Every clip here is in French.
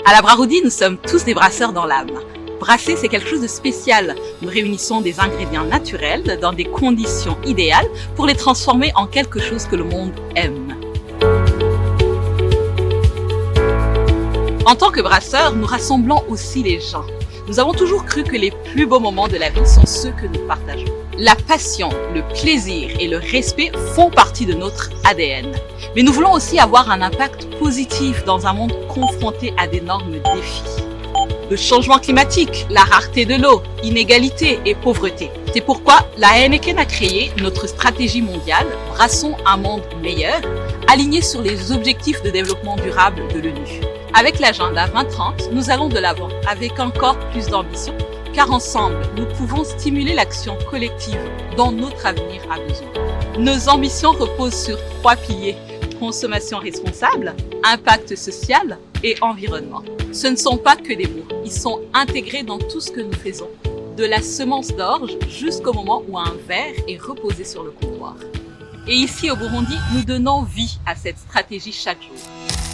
À la Braroudi, nous sommes tous des brasseurs dans l'âme. Brasser, c'est quelque chose de spécial. Nous réunissons des ingrédients naturels dans des conditions idéales pour les transformer en quelque chose que le monde aime. En tant que brasseurs, nous rassemblons aussi les gens. Nous avons toujours cru que les plus beaux moments de la vie sont ceux que nous partageons. La passion, le plaisir et le respect font partie de notre ADN. Mais nous voulons aussi avoir un impact positif dans un monde confronté à d'énormes défis. Le changement climatique, la rareté de l'eau, inégalité et pauvreté. C'est pourquoi la Heineken a créé notre stratégie mondiale « Brassons un monde meilleur » alignée sur les objectifs de développement durable de l'ONU. Avec l'agenda 2030, nous allons de l'avant avec encore plus d'ambition, car ensemble, nous pouvons stimuler l'action collective dont notre avenir a besoin. Nos ambitions reposent sur 3 piliers: consommation responsable, impact social et environnement. Ce ne sont pas que des mots, ils sont intégrés dans tout ce que nous faisons, de la semence d'orge jusqu'au moment où un verre est reposé sur le comptoir. Et ici au Burundi, nous donnons vie à cette stratégie chaque jour.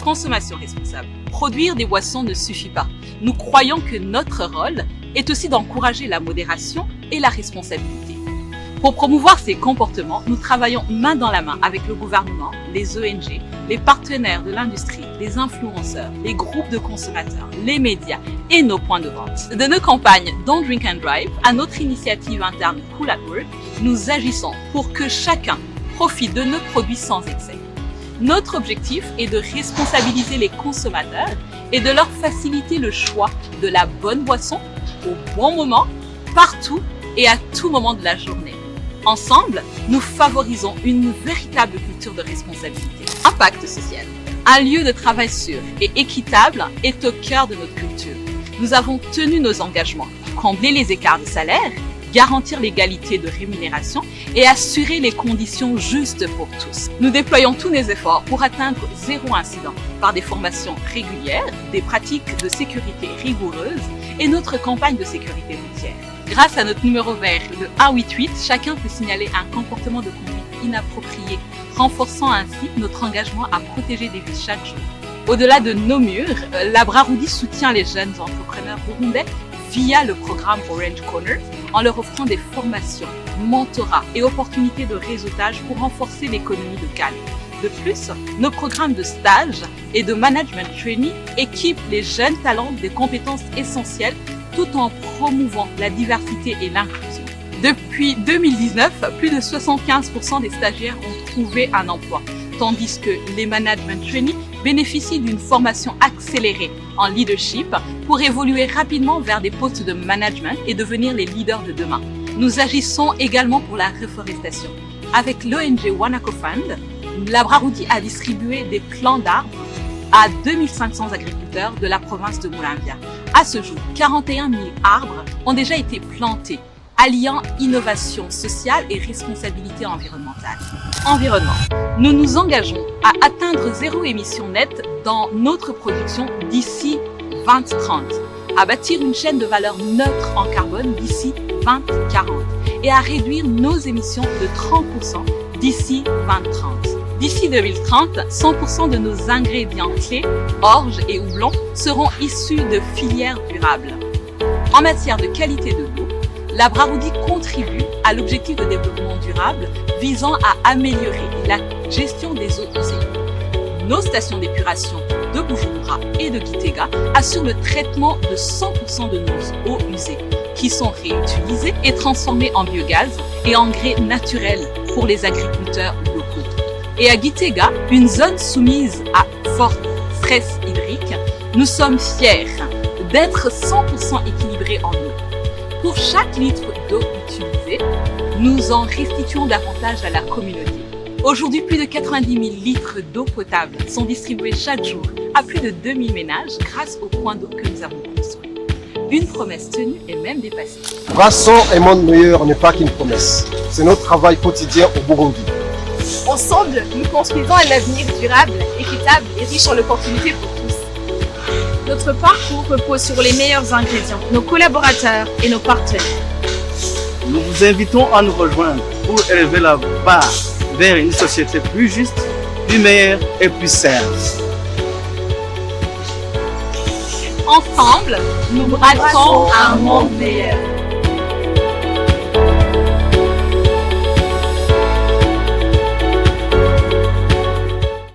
Consommation responsable. Produire des boissons ne suffit pas. Nous croyons que notre rôle est aussi d'encourager la modération et la responsabilité. Pour promouvoir ces comportements, nous travaillons main dans la main avec le gouvernement, les ONG, les partenaires de l'industrie, les influenceurs, les groupes de consommateurs, les médias et nos points de vente. De nos campagnes Don't Drink and Drive à notre initiative interne Cool at Work, nous agissons pour que chacun profite de nos produits sans excès. Notre objectif est de responsabiliser les consommateurs et de leur faciliter le choix de la bonne boisson au bon moment, partout et à tout moment de la journée. Ensemble, nous favorisons une véritable culture de responsabilité. Impact social. Un lieu de travail sûr et équitable est au cœur de notre culture. Nous avons tenu nos engagements, combler les écarts de salaire, garantir l'égalité de rémunération et assurer les conditions justes pour tous. Nous déployons tous nos efforts pour atteindre 0 incident par des formations régulières, des pratiques de sécurité rigoureuses et notre campagne de sécurité routière. Grâce à notre numéro vert, le 188, chacun peut signaler un comportement de conduite inapproprié, renforçant ainsi notre engagement à protéger des vies chaque jour. Au-delà de nos murs, la Braroudi soutient les jeunes entrepreneurs burundais via le programme Orange Corner en leur offrant des formations, mentorats et opportunités de réseautage pour renforcer l'économie locale. De plus, nos programmes de stage et de management training équipent les jeunes talents des compétences essentielles tout en promouvant la diversité et l'inclusion. Depuis 2019, plus de 75% des stagiaires ont trouvé un emploi, tandis que les management trainees bénéficient d'une formation accélérée en leadership pour évoluer rapidement vers des postes de management et devenir les leaders de demain. Nous agissons également pour la reforestation. Avec l'ONG Wanako Fund, la Braroudi a distribué des plants d'arbres à 2500 agriculteurs de la province de Muramvya. À ce jour, 41 000 arbres ont déjà été plantés, alliant innovation sociale et responsabilité environnementale. Environnement. Nous nous engageons à atteindre 0 émission nette dans notre production d'ici 2030, à bâtir une chaîne de valeur neutre en carbone d'ici 2040 et à réduire nos émissions de 30% d'ici 2030. D'ici 2030, 100% de nos ingrédients clés, orge et houblon, seront issus de filières durables. En matière de qualité de l'eau, la Braroudi contribue à l'objectif de développement durable visant à améliorer la gestion des eaux usées. Nos stations d'épuration de Bujumbura et de Gitega assurent le traitement de 100% de nos eaux usées, qui sont réutilisées et transformées en biogaz et engrais naturels pour les agriculteurs locaux. Et à Gitega, une zone soumise à fort stress hydrique, nous sommes fiers d'être 100% équilibrés en eau. Pour chaque litre d'eau utilisée, nous en restituons davantage à la communauté. Aujourd'hui, plus de 90 000 litres d'eau potable sont distribués chaque jour à plus de 2000 ménages grâce aux points d'eau que nous avons construits. Une promesse tenue et même dépassée. Brassons un monde meilleur n'est pas qu'une promesse. C'est notre travail quotidien au Burundi. Ensemble, nous construisons un avenir durable, équitable et riche en opportunités pour tous. Notre parcours repose sur les meilleurs ingrédients, nos collaborateurs et nos partenaires. Nous vous invitons à nous rejoindre pour élever la barre vers une société plus juste, plus meilleure et plus saine. Ensemble, nous brassons un monde meilleur.